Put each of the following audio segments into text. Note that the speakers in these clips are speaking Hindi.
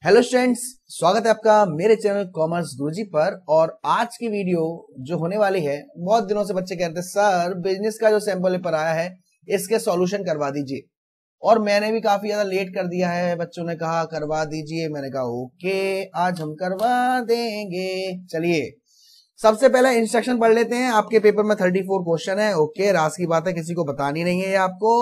हेलो स्टूडेंट्स, स्वागत है आपका मेरे चैनल कॉमर्स गुरुजी पर। और आज की वीडियो जो होने वाली है, बहुत दिनों से बच्चे कहते हैं सर बिजनेस का जो सैंपल पेपर आया है इसके सॉल्यूशन करवा दीजिए। और मैंने भी काफी ज्यादा लेट कर दिया है, बच्चों ने कहा करवा दीजिए, मैंने कहा ओके आज हम करवा देंगे। चलिए सबसे पहले इंस्ट्रक्शन पढ़ लेते हैं। आपके पेपर में 34 क्वेश्चन है। ओके, राज की बात है, किसी को बतानी नहीं है। आपको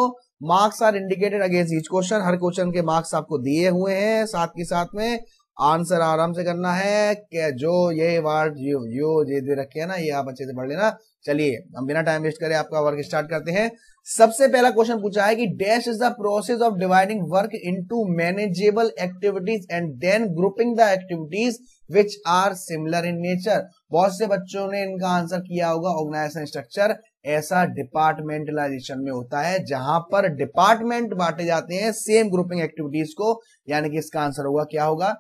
marks are indicated against each question. हर क्वेश्चन के मार्क्स आपको दिए हुए हैं, साथ के साथ में आंसर आराम से करना है। कि जो ये वर्ड यो ये दे रखे हैं ना, ये आप अच्छे से पढ़ लेना। चलिए हम बिना टाइम वेस्ट करें आपका वर्क स्टार्ट करते हैं। सबसे पहला क्वेश्चन पूछा है कि dash is the process of dividing work into manageable activities and then grouping the activities which are similar in nature. बहुत से बच्चों ने इनका आंसर किया होगा ऑर्गेनाइजेशन स्ट्रक्चर। ऐसा डिपार्टमेंटलाइजेशन में होता है जहां पर डिपार्टमेंट बांटे जाते हैं सेम ग्रुपिंग एक्टिविटीज को। यानी कि इसका आंसर होगा, क्या होगा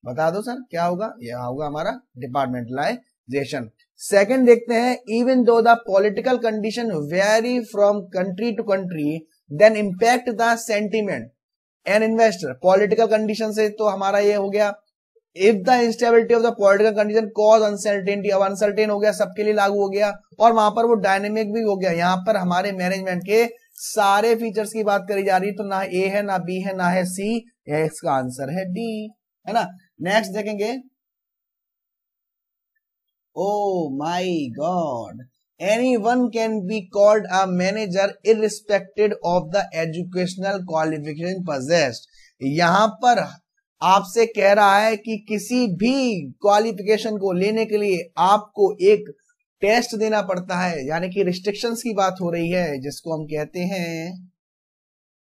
बता दो सर, क्या होगा? यह होगा हमारा डिपार्टमेंटलाइजेशन। सेकंड देखते हैं, even though the political condition vary from country to country then impact the sentiment and investor. Political condition से तो हमारा ये हो गया, if the instability of the political condition cause uncertainty. अब अनसर्टेन हो गया, सबके लिए लागू हो गया, और वहां पर वो डायनेमिक भी हो गया। यहां पर हमारे मैनेजमेंट के सारे फीचर्स की बात करी जा रही है, तो ना ए है, ना बी है, ना है सी, इसका आंसर है डी, है ना। नेक्स्ट देखेंगे, oh my god, anyone can be called a manager irrespective of the educational qualification possessed। यहां पर आपसे कह रहा है कि किसी भी क्वालिफिकेशन को लेने के लिए आपको एक टेस्ट देना पड़ता है। यानी कि रिस्ट्रिक्शंस की बात हो रही है, जिसको हम कहते हैं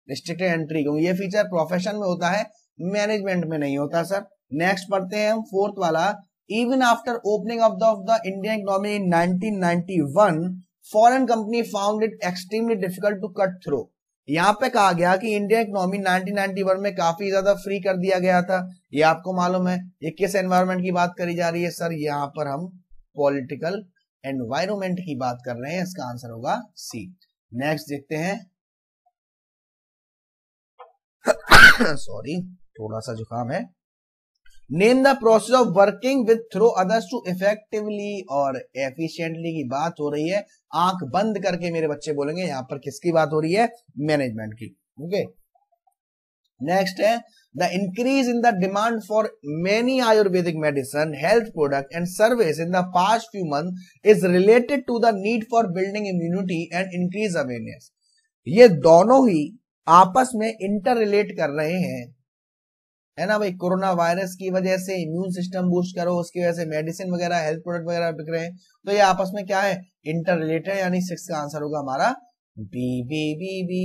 रिस्ट्रिक्टेड एंट्री, क्योंकि ये फीचर प्रोफेशन में होता है, मैनेजमेंट में नहीं होता सर। नेक्स्ट पढ़ते हैं हम फोर्थ वाला, even after opening of the Indian economy in 1991 foreign company found it extremely difficult to cut through. यहां पे कहा गया कि इंडियन इकोनॉमी 1991 में काफी ज्यादा फ्री कर दिया गया था। ये आपको मालूम है। ये किस एनवायरमेंट की बात करी जा रही है सर? यहाँ पर हम पॉलिटिकल एनवायरमेंट की बात कर रहे हैं, इसका आंसर होगा सी। नेक्स्ट देखते हैं सॉरी थोड़ा सा जुकाम है। Name the process of working with through others to effectively और एफिशिएंटली की बात हो रही है। आंख बंद करके मेरे बच्चे बोलेंगे यहां पर किसकी बात हो रही है? मैनेजमेंट की। ओके, नेक्स्ट है, the increase in the demand for many Ayurvedic medicine health product and service in the past few month is related to the need for building immunity and increase awareness. ये दोनों ही आपस में इंटर रिलेट कर रहे हैं, है ना भाई। कोरोना वायरस की वजह से इम्यून सिस्टम बूस्ट करो, उसकी वजह से मेडिसिन वगैरह हेल्थ प्रोडक्ट वगैरह बिक रहे हैं, तो ये आपस में क्या है? इंटर रिलेटेड है। यानी 6 का आंसर होगा हमारा B B B B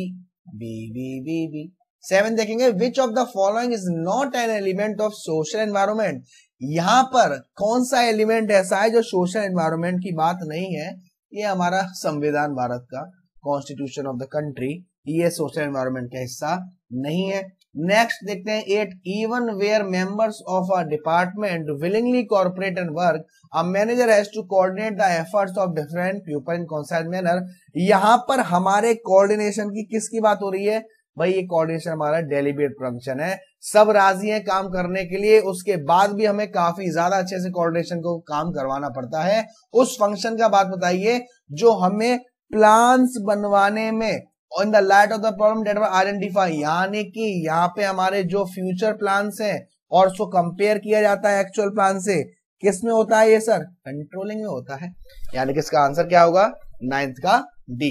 B B B B. 7 देखेंगे, which of the following is not an element of social environment. यहां पर कौन सा एलिमेंट ऐसा है जो सोशल एनवायरमेंट की बात नहीं है? ये हमारा संविधान भारत का, कॉन्स्टिट्यूशन ऑफ द कंट्री, ये सोशल एनवायरमेंट का हिस्सा नहीं है। नेक्स्ट देखते हैं 8, even where members of a department willingly corporate and work a manager has to coordinate the efforts of different people in concern manner. यहां पर हमारे कोऑर्डिनेशन की किसकी बात हो रही है भाई? ये कोऑर्डिनेशन हमारा डेलिब्रेट फंक्शन है। सब राजी हैं काम करने के लिए, उसके बाद भी हमें काफी ज्यादा अच्छे से कोऑर्डिनेशन को काम करवाना पड़ता है। उस फंक्शन का बात बताइए जो हमें प्लान्स बनवाने में in the light of the problem that were identify. यानी कि यहाँ पे हमारे जो फ्यूचर प्लान्स हैं और उसको कंपेयर किया जाता है एक्चुअल प्लान से, किस में होता है ये सर? कंट्रोलिंग में होता है। यानी कि इसका आंसर क्या होगा? 9th का डी।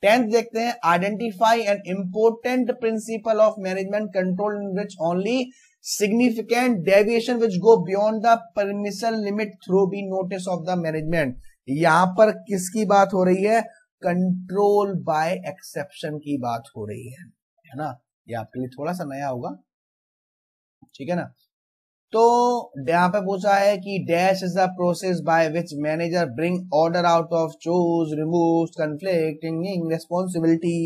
10th देखते हैं, identify an important principle of management control in which only significant deviation which go beyond the permission limit through be notice of the management. यहां पर किसकी बात हो रही है? कंट्रोल बाय एक्सेप्शन की बात हो रही है ना। ये आपके लिए थोड़ा सा नया होगा, ठीक है ना। तो यहां पे पूछा है कि dash is the process by which manager bring order out of choose remove conflicting responsibility.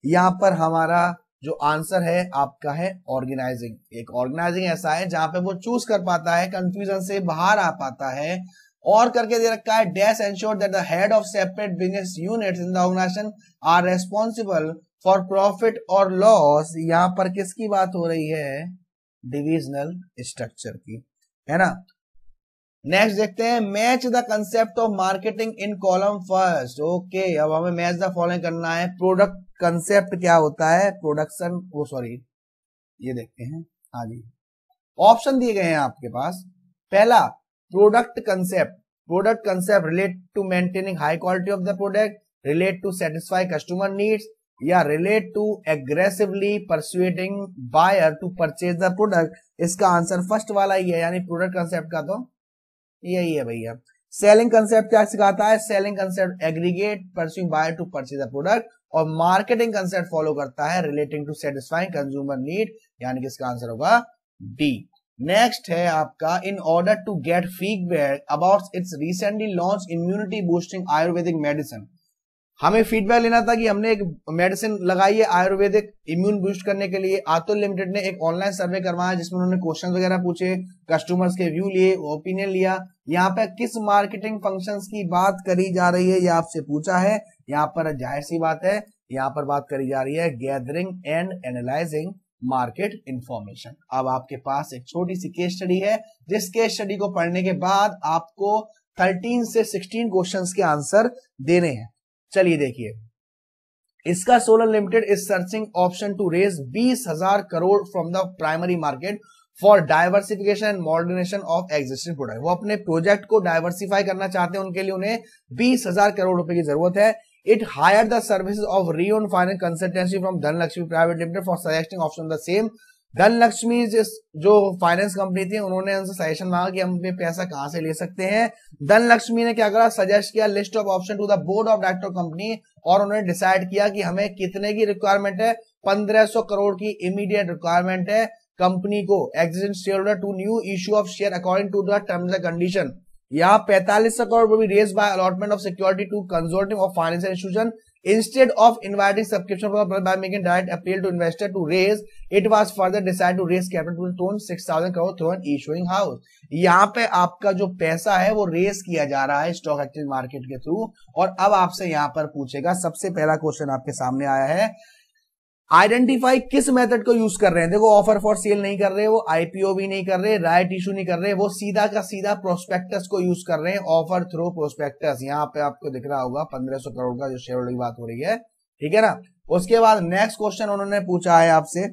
यहां पर हमारा जो आंसर है आपका है ऑर्गेनाइजिंग। एक ऑर्गेनाइजिंग ऐसा है जहां पे वो चूज कर पाता है, कंफ्यूजन से बाहर आ पाता है। और करके दे रखा है, dash ensure that the head of separate business units in the organisation are responsible for profit और लॉस। यहां पर किसकी बात हो रही है? डिविजनल स्ट्रक्चर की, है ना। नेक्स्ट देखते हैं, match the concept of marketing in column first. Okay, अब हमें मैच द फॉलोइंग करना है। प्रोडक्ट कंसेप्ट क्या होता है, प्रोडक्शन, वो सॉरी ये देखते हैं, हाँ जी, ऑप्शन दिए गए हैं आपके पास। पहला, product concept, product concept relate to maintaining high quality of the product, relate to satisfy customer needs, या relate to aggressively persuading buyer to purchase the product. इसका आंसर फर्स्ट वाला ही है, यानी प्रोडक्ट कंसेप्ट का तो यही है भैया। सेलिंग कंसेप्ट क्या सिखाता है, selling concept aggregate pursuing buyer to purchase the product, और मार्केटिंग कंसेप्ट फॉलो करता है relating to satisfying consumer need, यानी कि इसका आंसर होगा डी। नेक्स्ट है आपका, in order to get feedback about its recently launch immunity boosting Ayurvedic medicine. हमें फीडबैक लेना था कि हमने एक मेडिसिन लगाई है आयुर्वेदिक इम्यून बूस्ट करने के लिए। अतुल लिमिटेड ने एक ऑनलाइन सर्वे करवाया जिसमें उन्होंने क्वेश्चन वगैरह पूछे, कस्टमर्स के व्यू लिए, ओपिनियन लिया। यहाँ पे किस मार्केटिंग फंक्शंस की बात करी जा रही है, ये आपसे पूछा है। यहाँ पर जाहिर सी बात है, यहाँ पर बात करी जा रही है gathering and analysing market information. अब आपके पास एक छोटी सी केस स्टडी है, जिस केस स्टडी को पढ़ने के बाद आपको 13 से 16 क्वेश्चंस के आंसर देने हैं। चलिए देखिए, इसका solar limited is searching option to raise 20,000 crore from the primary market for diversification and modernisation of existing product. वो अपने प्रोजेक्ट को डाइवर्सिफाई करना चाहते हैं, उनके लिए उन्हें 20,000 करोड़ रुपए की जरूरत है। It hire the services of Rayon finance consultancy from Dhanlakshmi private limited for suggesting option the same. Dhanlakshmi जो फाइनेंस कंपनी थी, उन्होंने उनसे सजेशन मांगा कि हम पैसा कहां से ले सकते हैं। धनलक्ष्मी ने क्या करा, सजेस्ट किया list of option to the board of director company, और उन्होंने डिसाइड किया कि हमें कितने की रिक्वायरमेंट है, 1500 करोड़ की इमीडिएट रिक्वायरमेंट है कंपनी को। Existing share holder to new issue of share according to the terms and condition. यहाँ 4500 crore will be raised by allotment of security to consortium of financial institution instead of inviting subscription by making direct appeal to investor to raise. It was further decided to raise capital to 6,000 crore through an issuing house. यहाँ पे आपका जो पैसा है वो रेस किया जा रहा है स्टॉक एक्सचेंज मार्केट के थ्रू। और अब आपसे यहाँ पर पूछेगा, सबसे पहला क्वेश्चन आपके सामने आया है, आइडेंटिफाई किस मेथड को यूज कर रहे हैं। देखो, ऑफर फॉर सेल नहीं कर रहे, वो आईपीओ भी नहीं कर रहे, राइट इशू नहीं कर रहे, वो सीधा का सीधा प्रोस्पेक्टस को यूज कर रहे हैं, ऑफर थ्रू प्रोस्पेक्टस। यहाँ पे आपको दिख रहा होगा 1500 करोड़ का जो शेयर होल्डर की बात हो रही है, ठीक है ना। उसके बाद नेक्स्ट क्वेश्चन उन्होंने पूछा है आपसे,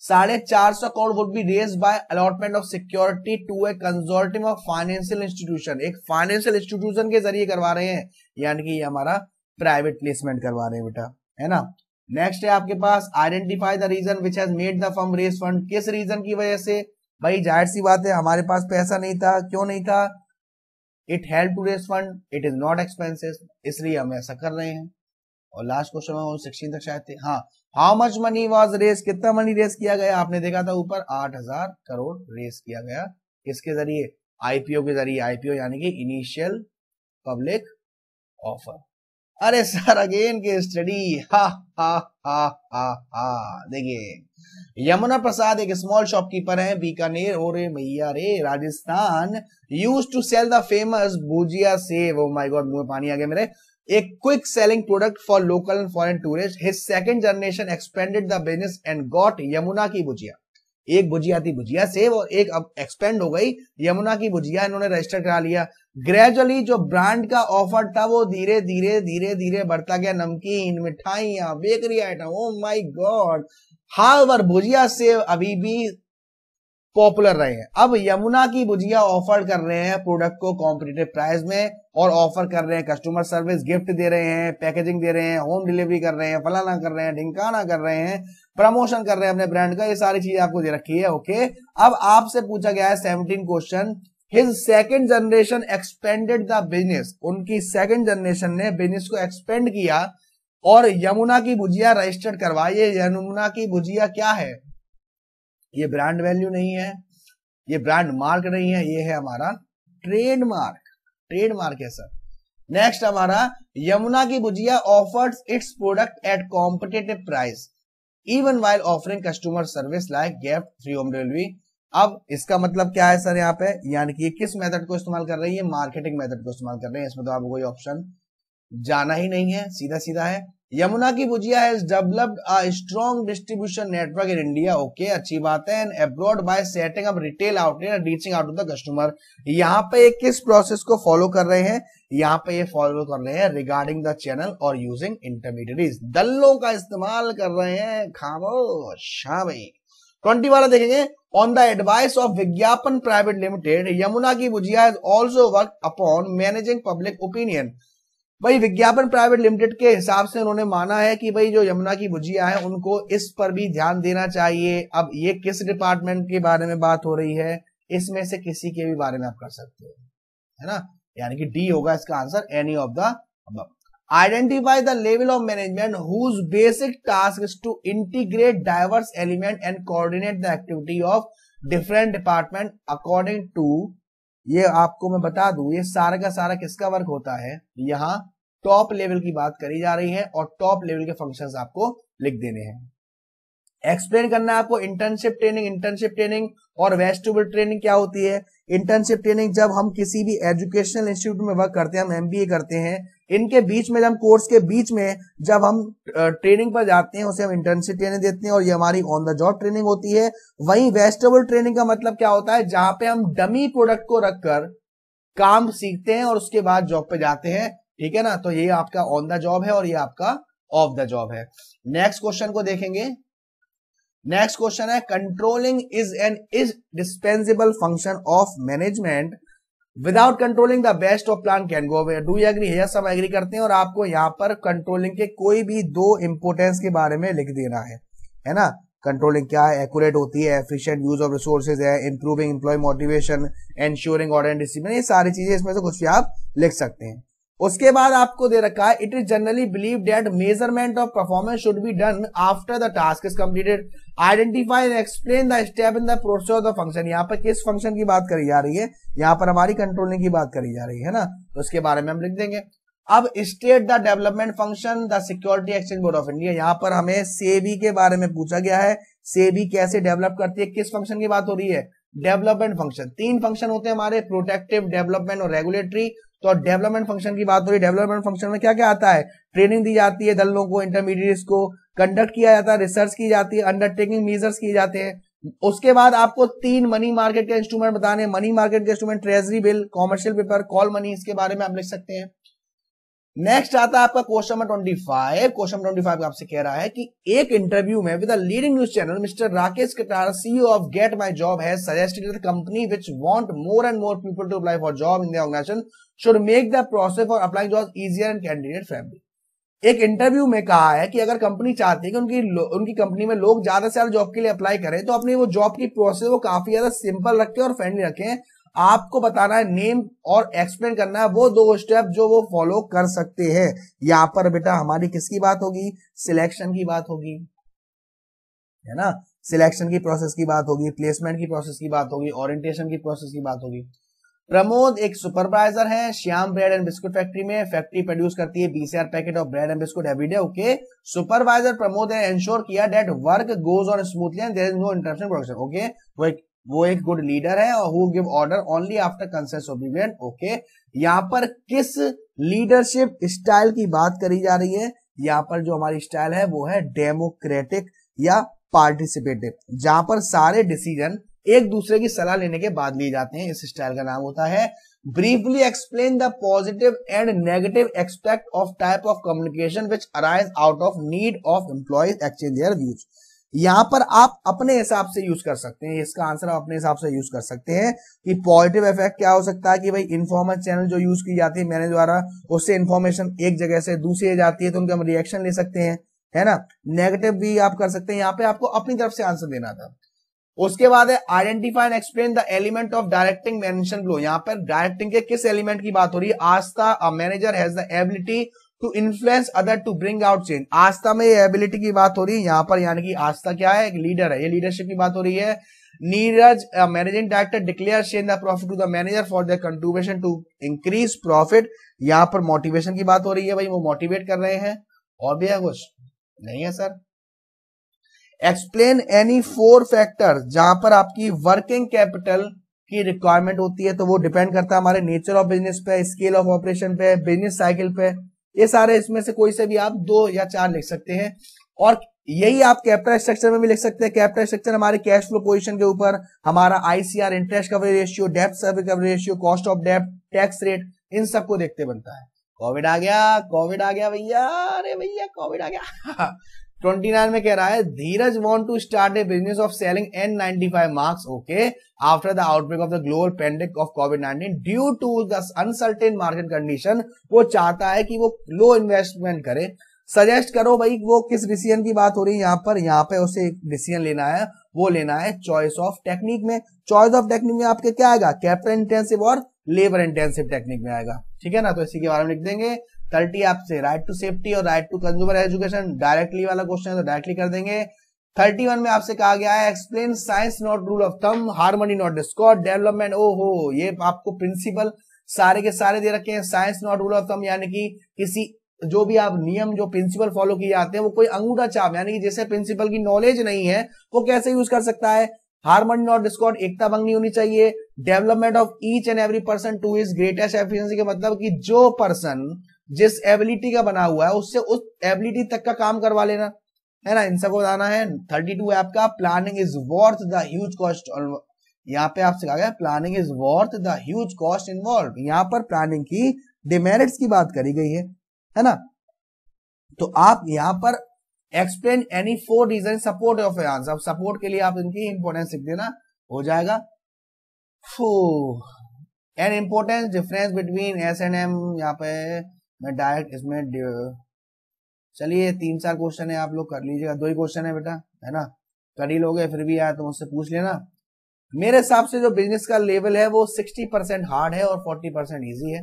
450 crore would be raise by allotment of security to a consortium of financial institution. एक फाइनेंशियल इंस्टीट्यूशन के जरिए करवा रहे हैं, यानी कि ये हमारा प्राइवेट प्लेसमेंट करवा रहे हैं बेटा, है ना। नेक्स्ट है आपके पास, identify the reason which has made the firm raise fund. किस रीजन की वजह से, भाई जाहिर सी बात है हमारे पास पैसा नहीं था। क्यों नहीं था, it help to raise fund, it is not expensive, इसलिए हम ऐसा कर रहे हैं। और लास्ट क्वेश्चन में 16 तक शायद थे, हाँ, how much money was raise, कितना मनी रेज किया गया, आपने देखा था ऊपर 8,000 करोड़ रेज किया गया। किसके जरिए, आईपीओ के जरिए। आईपीओ यानी कि इनिशियल पब्लिक ऑफर। अरे सर अगेन के स्टडी, हा हा हा हा हा। देखिए, यमुना प्रसाद एक स्मॉल शॉपकीपर है, बीकानेर, हो रे मैया रे, Rajasthan, use to sell the famous bhujia sev. Oh my god, मुंह में पानी आ गया मेरे। एक quick selling product for local and foreign tourist. His second generation expanded the business and got Yamuna की भुजिया। एक भुजिया थी भुजिया सेव, और एक अब एक्सपेंड हो गई यमुना की भुजिया, इन्होंने रजिस्टर करा लिया। ग्रेजुअली जो ब्रांड का ऑफर था वो धीरे धीरे धीरे धीरे बढ़ता गया, नमकीन, मिठाइयां, bakery item. O my God, however bhujia save अभी भी पॉपुलर रहे हैं। अब यमुना की भुजिया ऑफर कर रहे हैं प्रोडक्ट को कॉम्पिटिटिव प्राइस में, और ऑफर कर रहे हैं कस्टमर सर्विस, गिफ्ट दे रहे हैं, पैकेजिंग दे रहे हैं, होम डिलीवरी कर रहे हैं, फलाना कर रहे हैं, ढिंकाना कर रहे हैं, प्रमोशन कर रहे हैं अपने ब्रांड का। ये सारी चीजें आपको दे रखी है। ओके, अब आपसे पूछा गया है 17 question, his second generation expanded the business. उनकी सेकंड जनरेशन ने बिजनेस को एक्सपेंड किया और यमुना की भुजिया रजिस्टर्ड करवाई। यमुना की भुजिया क्या है, ये ब्रांड वैल्यू नहीं है, ये ब्रांड मार्क नहीं है, ये है हमारा ट्रेडमार्क। ट्रेडमार्क है सर। नेक्स्ट हमारा, यमुना की Bhujia offers its product at competitive price even while offering customer service like gift, free home delivery. अब इसका मतलब क्या है सर यहाँ पे, यानी कि ये किस मेथड को इस्तेमाल कर रही है, मार्केटिंग मेथड को इस्तेमाल कर रहे हैं। इसमें तो आपको कोई ऑप्शन जाना ही नहीं है, सीधा सीधा है। यमुना की Bhujia has developed a strong distribution network in India, okay अच्छी बात है, and abroad by setting up retail outlet and reaching out to the customer. यहाँ पे ये किस प्रोसेस को फॉलो कर रहे हैं, यहाँ पे ये फॉलो कर रहे हैं रिगार्डिंग द चैनल और यूजिंग इंटरमीडिएटरीज, दल्लों का इस्तेमाल कर रहे हैं। खामोश। हाँ भाई 20 वाला देखेंगे, on the advice of Vigyapan private limited Yamuna की Bhujia has also work upon managing public opinion. भाई विज्ञापन प्राइवेट लिमिटेड के हिसाब से उन्होंने माना है कि भाई जो यमुना की भुजिया है उनको इस पर भी ध्यान देना चाहिए। अब ये किस डिपार्टमेंट के बारे में बात हो रही है, इसमें से किसी के भी बारे में आप कर सकते हो, है ना, यानी कि डी होगा इसका answer, any of the above. Identify the level of management whose basic task is to integrate diverse element and coordinate the activity of different department according to, ये आपको मैं बता दूं ये सारा का सारा किसका वर्क होता है, यहाँ टॉप लेवल की बात करी जा रही है और टॉप लेवल के फंक्शंस आपको लिख देने हैं। एक्सप्लेन करना है आपको इंटर्नशिप ट्रेनिंग और वेस्टिबुलर ट्रेनिंग क्या होती है। इंटर्नशिप ट्रेनिंग जब हम किसी भी एजुकेशनल इंस्टीट्यूट में वर्क करते हैं, हम एमबीए करते हैं, इनके बीच में जब कोर्स के बीच में जब हम ट्रेनिंग पर जाते हैं उसे हम इंटर्नशिप ट्रेनिंग देते हैं और ये हमारी ऑन द जॉब ट्रेनिंग होती है। वहीं वेस्टिबुलर ट्रेनिंग का मतलब क्या होता है, जहां पे हम डमी प्रोडक्ट को रखकर काम सीखते हैं और उसके बाद जॉब पे जाते हैं, ठीक है ना। तो ये आपका ऑन द जॉब है और ये आपका ऑफ द जॉब है। नेक्स्ट क्वेश्चन को देखेंगे। नेक्स्ट क्वेश्चन है, controlling is an indispensable function of management, without controlling the best of plan can go away. Do you agree? Yes, हम एग्री करते हैं और आपको यहाँ पर कंट्रोलिंग के कोई भी दो इंपोर्टेंस के बारे में लिख देना है ना। कंट्रोलिंग क्या है, एक्यूरेट होती है, एफिशिएंट यूज ऑफ रिसोर्सेज है, improving employ motivation, ensuring order and discipline, ये सारी चीजें इसमें से कुछ भी आप लिख सकते हैं। उसके बाद आपको दे रखा है, it is generally believe that measurement of performance should be done after the task is completed, identify and explain the step in the process of the function. यहाँ पर किस फंक्शन की बात करी जा रही है, यहाँ पर हमारी कंट्रोलिंग की बात करी जा रही है ना, तो उसके बारे में हम लिख देंगे। अब state the development function the security exchange board of India, यहाँ पर हमें सेबी के बारे में पूछा गया है, सेबी कैसे डेवलप करती है, किस फंक्शन की बात हो रही है, डेवलपमेंट फंक्शन। तीन फंक्शन होते हैं हमारे, प्रोटेक्टिव, डेवलपमेंट और रेगुलेटरी। तो डेवलपमेंट फंक्शन की बात हो रही है, डेवलपमेंट फंक्शन में क्या क्या आता है, ट्रेनिंग दी जाती है दलों को, इंटरमीडिएट्स को, कंडक्ट किया जाता है, रिसर्च की जाती है, अंडरटेकिंग मेजर्स किए जाते हैं। उसके बाद आपको तीन मनी मार्केट के इंस्ट्रूमेंट बताने, मनी मार्केट के instrument treasury bill, commercial paper, call money, इसके बारे में आप लिख सकते हैं। नेक्स्ट आता है आपका क्वेश्चन नंबर 25। क्वेश्चन नंबर 25 आपसे कह रहा है कि एक इंटरव्यू में with a leading news channel mister Rakesh Katara CEO of get my job has suggested that the company which want more and more people to apply for job in the organisation should make the process for applying jobs easier and candidate friendly. एक इंटरव्यू में कहा है कि अगर कंपनी चाहती है कि उनकी कंपनी में लोग ज्यादा से ज्यादा जॉब के लिए अप्लाई करें तो अपनी वो जॉब की प्रोसेस वो काफी ज्यादा सिंपल रखें और फ्रेंडली रखें। आपको बताना है, नेम और एक्सप्लेन करना है वो दो स्टेप जो वो फॉलो कर सकते हैं। यहां पर बेटा हमारी किसकी बात होगी, सिलेक्शन की बात होगी, है ना, सिलेक्शन की प्रोसेस की बात होगी, प्लेसमेंट की प्रोसेस की बात होगी, ओरिएंटेशन की प्रोसेस की बात होगी। प्रमोद एक सुपरवाइजर है Shyam bread and biscuit factory में, फैक्ट्री प्रोड्यूस करती है 20,000 packet of bread and biscuit everyday, okay. Supervisor Pramod ने इंश्योर किया that work goes on smoothly and there is no interruption production, okay. वो एक गुड लीडर है और who give order only after consent oblivion, okay. यहाँ पर किस लीडरशिप स्टाइल की बात करी जा रही है, यहाँ पर जो हमारी स्टाइल है वो है डेमोक्रेटिक या पार्टिसिपेटिव, जहां पर सारे डिसीजन एक दूसरे की सलाह लेने के बाद लिए जाते हैं। इस स्टाइल का नाम होता है briefly explain the positive and negative aspect of type of communication which arise out of need of employees exchange their views. यहां पर आप अपने हिसाब से यूज कर सकते हैं, इसका आंसर आप अपने हिसाब से यूज कर सकते हैं कि पॉजिटिव इफेक्ट क्या हो सकता है कि भाई इन्फॉर्मल चैनल जो यूज की जाती है मैंने द्वारा, उससे इन्फॉर्मेशन एक जगह से दूसरी जाती है तो उनके हम रिएक्शन ले सकते हैं, है ना। नेगेटिव भी आप कर सकते हैं, यहाँ पे आपको अपनी तरफ से आंसर देना था। उसके बाद है identify and explain the element of directing mention below. यहाँ पर डायरेक्टिंग के किस एलिमेंट की बात हो रही है, Astha a manager has the ability to influence other to bring out change. Astha में ये एबिलिटी की बात हो रही है यहाँ पर, यानी कि आस्था क्या है, एक लीडर है, ये लीडरशिप की बात हो रही है। Neeraj managing director declare change the profit to the manager for the contribution to increase profit. यहाँ पर मोटिवेशन की बात हो रही है, भाई वो मोटिवेट कर रहे हैं। और भी है कुछ नहीं है सर। एक्सप्लेन एनी 4 फैक्टर, जहां पर आपकी वर्किंग कैपिटल की रिक्वायरमेंट होती है तो वो डिपेंड करता है हमारे नेचर ऑफ बिजनेस पे, स्केल ऑफ ऑपरेशन पे, बिजनेस साइकिल पे, ये सारे इसमें से कोई से भी आप 2 या 4 लिख सकते हैं। और यही आप कैपिटल स्ट्रक्चर में भी लिख सकते हैं। कैपिटल स्ट्रक्चर हमारे कैश फ्लो पोजीशन के ऊपर, हमारा आईसीआर, इंटरेस्ट कवरेज रेशियो, डेब्ट service coverage ratio, cost of डेब्ट, टैक्स रेट, इन सबको देखते बनता है। कोविड आ गया भैया, अरे भैया कोविड आ गया। 29 में कह रहा है Dheeraj want to start a business of selling N95 masks okay after the outbreak of the global pandemic of कोविड-19 due to the uncertain market condition. वो चाहता है कि वो लो इन्वेस्टमेंट करे। सजेस्ट करो भाई वो किस डिसीजन की बात हो रही है यहाँ पे उसे एक डिसीजन लेना है, वो लेना है चॉइस ऑफ टेक्निक में। चॉइस ऑफ टेक्निक में आपके क्या आएगा, कैपिटल इंटेंसिव और लेबर इंटेंसिव टेक्निक में आएगा, ठीक है ना। तो इसी के बारे में लिख देंगे। 30 आपसे राइट टू सेफ्टी और right to consumer education directly वाला क्वेश्चन है तो डायरेक्टली कर देंगे। 31 में आपसे कहा गया है explain science not rule of thumb, harmony not Discord, development. ओहो, ये आपको प्रिंसिपल सारे के सारे दे रखे हैं। Science not rule of thumb यानी कि किसी जो भी आप नियम जो प्रिंसिपल फॉलो किए जाते हैं वो कोई अंगूठा छाप, यानी कि जैसे प्रिंसिपल की नॉलेज नहीं है वो कैसे यूज कर सकता है। हार्मनी नॉट डिस्कॉर्ड, एकता भंग नहीं होनी चाहिए। Development of each and every person to his greatest efficiency का मतलब कि जो पर्सन जिस एबिलिटी का बना हुआ है उससे उस एबिलिटी तक का काम करवा लेना, है ना। इन सबको बताना है। 32 आपका planning is worth the huge cost. यहाँ पे आपसे कहा गया planning is worth the huge cost involve. यहाँ पर प्लानिंग की डिमेरिट्स की बात करी गई है ना। तो आप यहाँ पर explain any 4 reason support of answer. अब सपोर्ट के लिए आप इनकी इंपोर्टेंस लिख देना, हो जाएगा। An importance difference between S and M, यहाँ पे मैं डायरेक्ट इसमें चलिए 3-4 क्वेश्चन है, आप लोग कर लीजिएगा। 2 ही क्वेश्चन है बेटा, है ना, कर ही लोगे। फिर भी आया तो मुझसे पूछ लेना। मेरे हिसाब से जो बिजनेस का लेवल है वो 60% हार्ड है और 40% इजी है,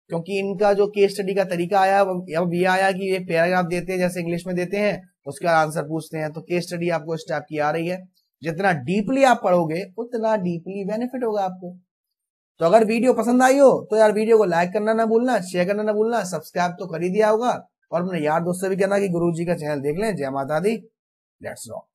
क्योंकि इनका जो केस स्टडी का तरीका आया अब ये आया कि एक पैराग्राफ देते हैं जैसे इंग्लिश में देते हैं, उसके बाद आंसर पूछते हैं। तो केस स्टडी आपको इस टाइप की आ रही है। जितना डीपली आप पढ़ोगे उतना डीपली बेनिफिट होगा आपको। तो अगर वीडियो पसंद आई हो तो यार वीडियो को लाइक करना ना भूलना, शेयर करना ना भूलना, सब्सक्राइब तो कर ही दिया होगा और अपने यार दोस्त से भी कहना कि गुरुजी का चैनल देख लें। जय माता दी, लेट्स रॉक।